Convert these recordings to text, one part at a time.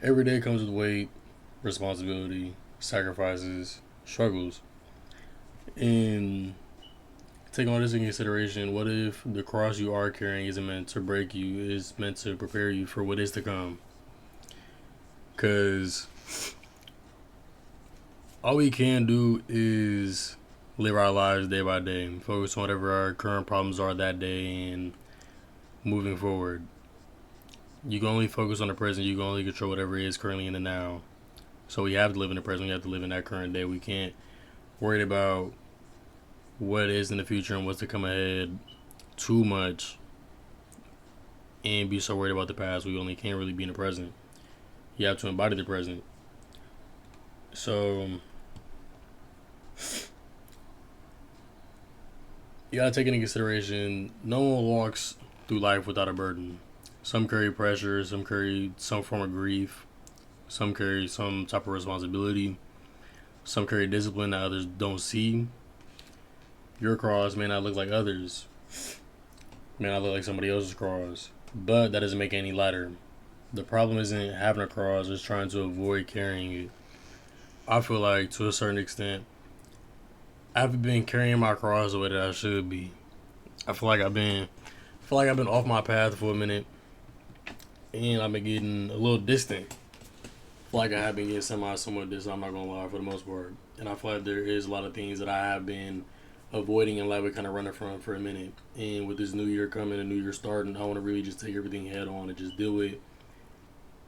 Every day comes with weight, responsibility, sacrifices, struggles. And taking all this into consideration, what if the cross you are carrying isn't meant to break you, is meant to prepare you for what is to come? Because all we can do is live our lives day by day, focus on whatever our current problems are that day, and moving forward. You can only focus on the present. You can only control whatever is currently in the now. So we have to live in the present. We have to live in that current day. We can't worry about what is in the future and what's to come ahead too much and be so worried about the past. We only can't really be in the present. You have to embody the present. So you gotta take into consideration no one walks through life without a burden. Some carry pressure, some carry some form of grief, some carry some type of responsibility, some carry discipline that others don't see. Your cross may not look like others, may not look like somebody else's cross, but that doesn't make it any lighter. The problem isn't having a cross, it's trying to avoid carrying it. I feel like to a certain extent, I haven't been carrying my cross the way that I should be. I feel like I've been off my path for a minute, and I've been getting a little distant. I feel like I have been getting somewhat distant. I'm not gonna lie for the most part, and I feel like there is a lot of things that I have been avoiding and like we kind of running from for a minute. And with this new year coming, a new year starting, I want to really just take everything head on and just deal with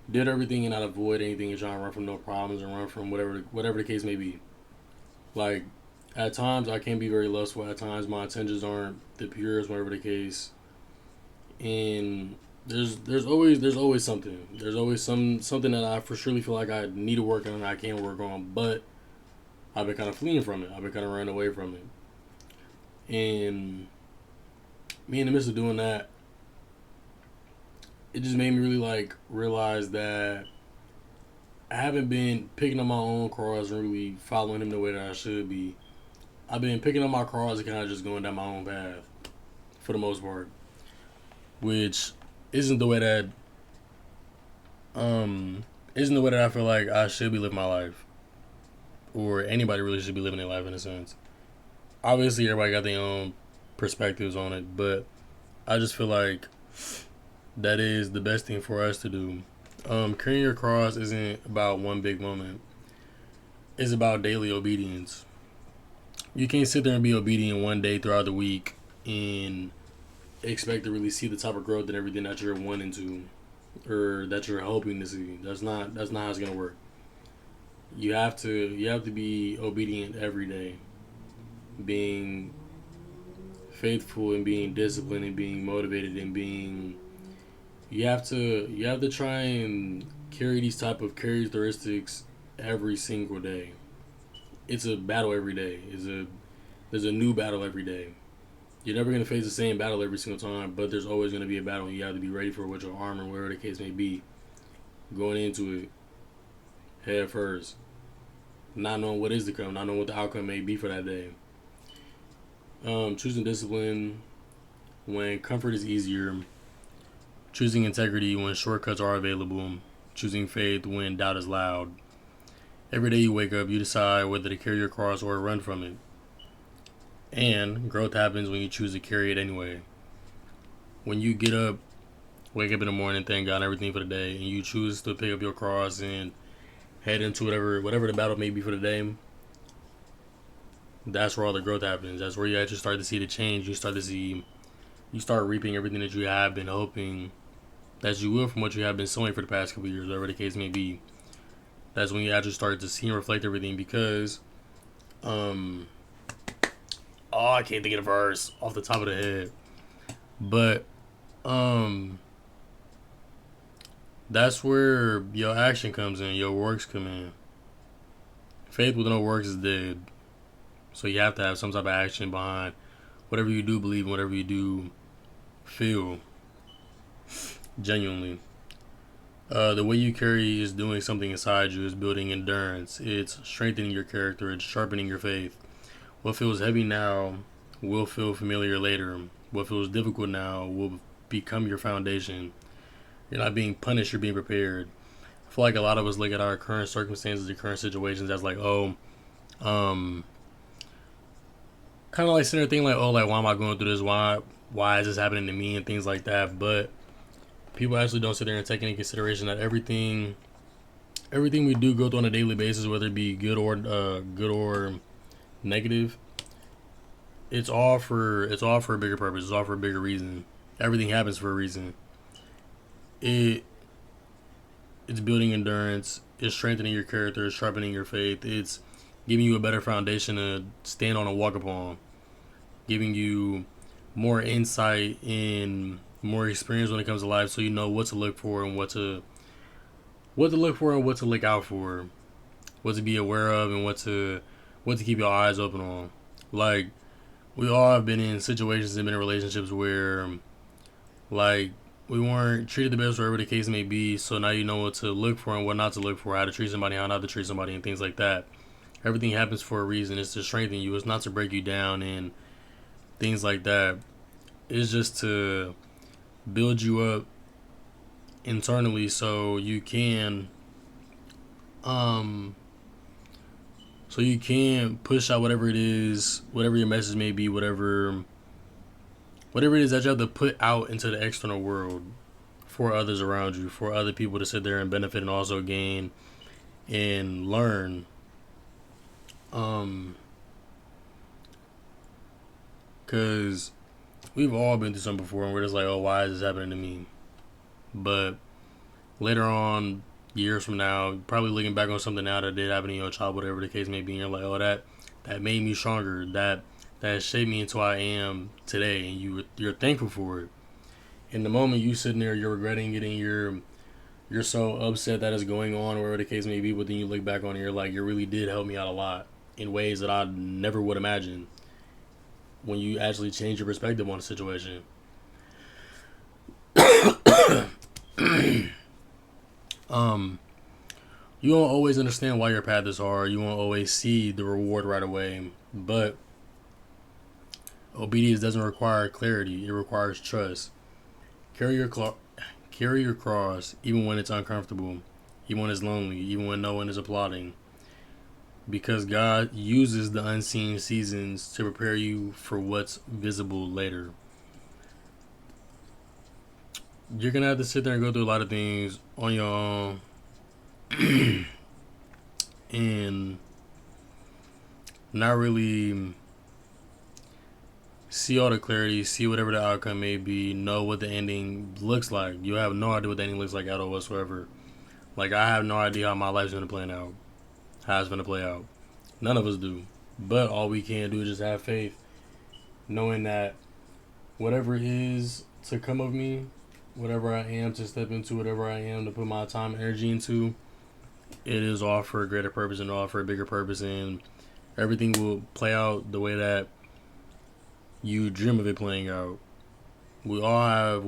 did everything and not avoid anything and try and run from no problems and run from whatever the case may be. Like at times I can be very lustful. At times my intentions aren't the purest, whatever the case. And there's always something. There's always something that I for surely feel like I need to work on and I can work on, but I've been kind of fleeing from it. I've been kind of running away from it. And me in the midst of doing that, it just made me really like realize that I haven't been picking up my own cross and really following him the way that I should be. I've been picking up my cross and kind of just going down my own path for the most part, which isn't the way that um isn't the way that I feel like I should be living my life, or anybody really should be living their life in a sense. Obviously, everybody got their own perspectives on it, but I just feel like that is the best thing for us to do. Carrying your cross isn't about one big moment. It's about daily obedience. You can't sit there and be obedient one day throughout the week and expect to really see the type of growth and everything that you're wanting to or that you're hoping to see. That's not how it's gonna work. You have to be obedient every day, being faithful and being disciplined and being motivated and being you have to try and carry these type of characteristics every single day. It's a battle every day. There's a new battle every day. You're never gonna face the same battle every single time, but there's always gonna be a battle. You have to be ready for it with your armor, wherever the case may be, going into it head first, not knowing what is to come, not knowing what the outcome may be for that day. Choosing discipline when comfort is easier, choosing integrity when shortcuts are available, choosing faith when doubt is loud. Every day you wake up, you decide whether to carry your cross or run from it. And growth happens when you choose to carry it anyway. When you get up, wake up in the morning, thank God and everything for the day, and you choose to pick up your cross and head into whatever the battle may be for the day, that's where all the growth happens. That's where you actually start to see the change. You start reaping everything that you have been hoping that you will from what you have been sowing for the past couple of years, whatever the case may be. That's when you actually start to see and reflect everything because, um, oh, I can't think of the verse off the top of the head, but, um, that's where your action comes in, your works come in. Faith with no works is dead. So you have to have some type of action behind whatever you do believe, whatever you do feel genuinely. The way you carry is doing something inside you, is building endurance, it's strengthening your character, it's sharpening your faith. What feels heavy now will feel familiar later. What feels difficult now will become your foundation. You're not being punished, you're being prepared. I feel like a lot of us look at our current circumstances, the current situations as like, oh, um, kind of like sitting there thinking like, oh, like why am I going through this? Why is this happening to me and things like that? But people actually don't sit there and take into consideration that everything we do go through on a daily basis, whether it be good or negative, it's all for a bigger purpose. It's all for a bigger reason. Everything happens for a reason. It it's building endurance. It's strengthening your character. It's sharpening your faith. It's giving you a better foundation to stand on and walk upon. Giving you more insight and more experience when it comes to life, so you know what to look for and what to look out for, what to be aware of, and what to keep your eyes open on. Like, we all have been in situations and been in relationships where like we weren't treated the best, wherever the case may be. So now you know what to look for and what not to look for, how to treat somebody, how not to treat somebody, and things like that. Everything happens for a reason. It's to strengthen you. It's not to break you down and things like that. It's just to build you up internally um so you can push out whatever it is, whatever your message may be, whatever it is that you have to put out into the external world for others around you, for other people to sit there and benefit and also gain and learn. Um, cause we've all been through something before, and we're just like, oh, why is this happening to me? But later on, years from now, probably looking back on something now that did happen in your child, whatever the case may be, and you're like, oh, that made me stronger. That shaped me into who I am today, and you're thankful for it. In the moment you sitting there, you're regretting it, and you're so upset that it's going on, wherever the case may be. But then you look back on it, you're like, you really did help me out a lot in ways that I never would imagine. When you actually change your perspective on a situation, um, you won't always understand why your path is hard. You won't always see the reward right away, but obedience doesn't require clarity. It requires trust. Carry your carry your cross even when it's uncomfortable, even when it's lonely, even when no one is applauding. Because God uses the unseen seasons to prepare you for what's visible later. You're gonna have to sit there and go through a lot of things on your own and not really see all the clarity, see whatever the outcome may be, know what the ending looks like. You have no idea what the ending looks like at all whatsoever. Like, I have no idea how my life's gonna play out, how it's gonna play out. None of us do. But all we can do is just have faith, knowing that whatever it is to come of me, whatever I am to step into, whatever I am to put my time and energy into, it is all for a greater purpose and all for a bigger purpose, and everything will play out the way that you dream of it playing out. We all have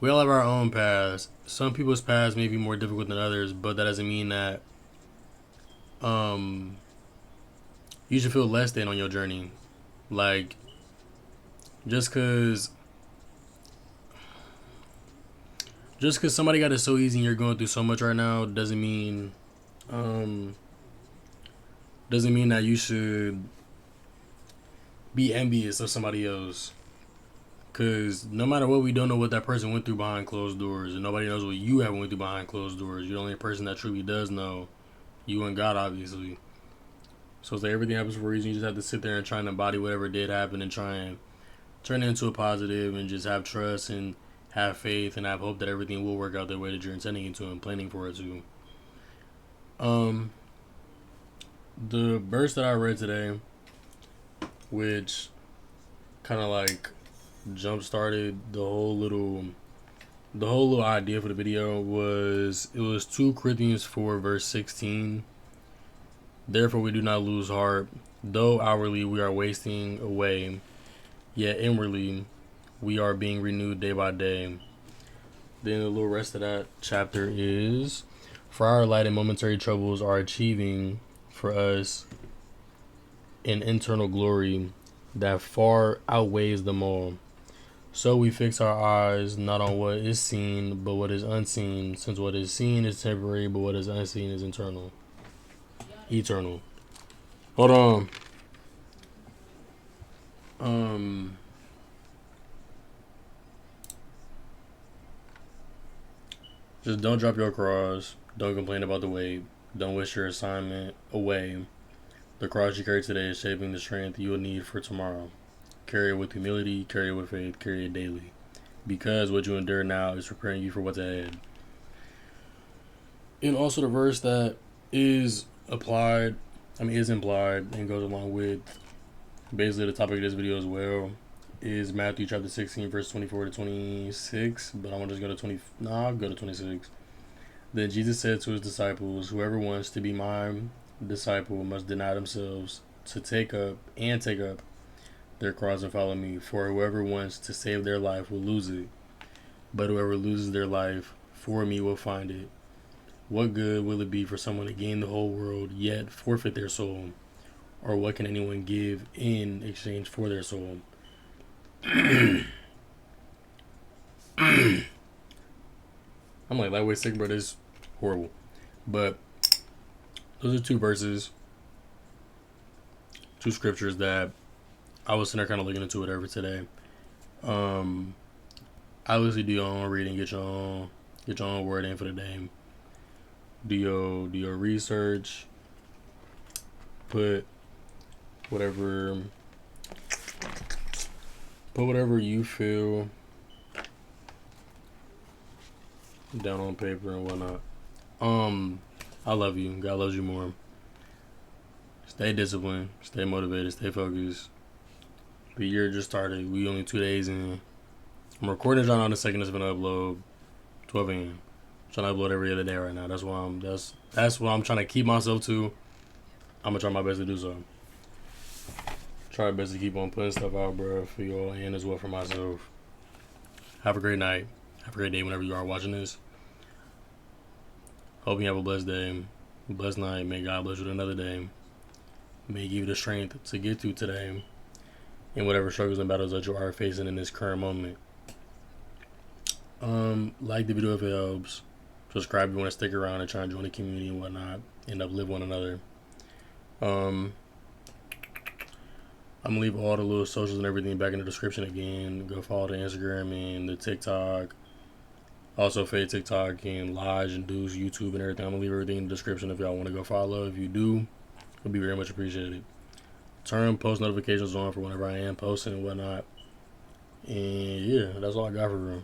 our own paths. Some people's paths may be more difficult than others, but that doesn't mean that um you should feel less than on your journey. Like, just cause just cause somebody got it so easy and you're going through so much right now um doesn't mean that you should be envious of somebody else. Cause no matter what, we don't know what that person went through behind closed doors, and nobody knows what you have went through behind closed doors. You're the only person that truly does know, you and God, obviously. So it's like everything happens for a reason. You just have to sit there and try and embody whatever did happen and try and turn it into a positive, and just have trust and have faith and have hope that everything will work out the way that you're intending it to and planning for it to. Um, the verse that I read today, which kind of like jump started the whole little idea for the video, was 2 Corinthians 4 verse 16. Therefore we do not lose heart, though outwardly we are wasting away, yet inwardly we are being renewed day by day. Then the little rest of that chapter is, for our light and momentary troubles are achieving for us an internal glory that far outweighs them all. So we fix our eyes not on what is seen, but what is unseen, since what is seen is temporary, but what is unseen is eternal. Eternal. Hold on. Just don't drop your cross. Don't complain about the weight. Don't wish your assignment away. The cross you carry today is shaping the strength you will need for tomorrow. Carry it with humility, carry it with faith, carry it daily. Because what you endure now is preparing you for what's ahead. And also the verse that is applied, is implied and goes along with basically the topic of this video as well, is Matthew chapter 16, verse 24 to 26. But I'm going to just go to 20. I'll go to 26. Then Jesus said to his disciples, whoever wants to be my disciple must deny themselves to take up their cross and follow me. For whoever wants to save their life will lose it, but whoever loses their life for me will find it. What good will it be for someone to gain the whole world yet forfeit their soul? Or what can anyone give in exchange for their soul? I'm like lightweight sick, bro. This is horrible. But those are two verses, two scriptures that I was sitting there kind of looking into whatever today. Obviously, do your own reading, get your own word in for the day. Do your research. Put whatever you feel down on paper and whatnot. I love you. God loves you more. Stay disciplined. Stay motivated. Stay focused. The year just started. We only 2 days in. I'm recording this on the second. It's gonna upload 12 a.m. I'm trying to upload every other day right now. That's what I'm trying to keep myself to. I'm gonna try my best to do so. Try my best to keep on putting stuff out, bro, for y'all and as well for myself. Have a great night. Have a great day whenever you are watching this. Hope you have a blessed day, blessed night. May God bless you with another day. May He give you the strength to get through today and whatever struggles and battles that you are facing in this current moment. Like the video if it helps. Subscribe if you want to stick around and try and join the community and whatnot. And uplift one another. I'm gonna leave all the little socials and everything back in the description again. Go follow the Instagram and the TikTok. Also fade TikTok and Lodge and Deuce, YouTube and everything. I'm gonna leave everything in the description if y'all want to go follow. If you do, it'll be very much appreciated. Turn post notifications on for whenever I am posting and whatnot. And yeah, that's all I got for real.